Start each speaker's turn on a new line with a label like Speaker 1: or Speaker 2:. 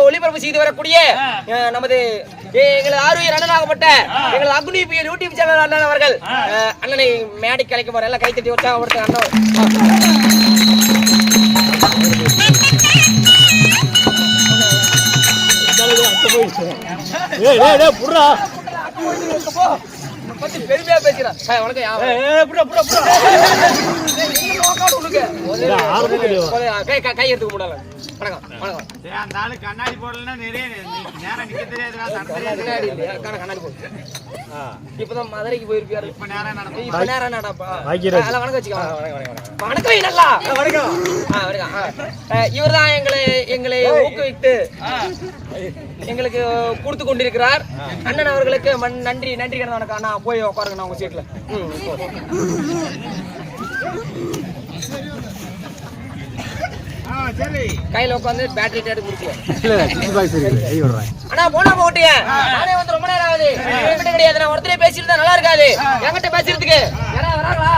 Speaker 1: ஒளிபரப்பு செய்து வரக்கூடிய நமது எங்களது ஆர்வீர் அண்ணனாகப்பட்ட எங்களது அக்னி யூடியூப் சேனல் அண்ணன் அவர்கள் அண்ணனை மேடைக்கு அழைக்க போற எல்லாம் கைத்தட்டி உற்சாகப்படுத்த அண்ணன் பெருமையா பேசுறேன். கை எடுத்துக்க முடியல.
Speaker 2: கண்ணாடி போடலன்னா நிறைய
Speaker 1: கண்ணாடி போடு. இப்பதான் மதுரைக்கு போயிருக்காரு. இப்ப நேரம் நடப்பா. வணக்கம் வச்சுக்கலாம். வணக்கம் நல்லா வணக்கம். இவர்தான் எங்களை ஊக்குவித்து எங்களுக்கு கொடுத்து கொண்டிருக்கிறார். அண்ணன் அவர்களுக்கு நன்றி நன்றி கடன் வணக்கம். அண்ணா போய் உட்காருங்க உங்க சீட்ல. கையில உட்காந்து பேட்டரி டேட் குடிச்சுவேன். ஆனா போனா போட்டிய நானே வந்து ரொம்ப நேரம் ஆகுது. கிடையாது. நான் ஒருத்தரே பேசிட்டு நல்லா இருக்காது. என்கிட்ட பேசுறதுக்கு யாராவது வராங்களா?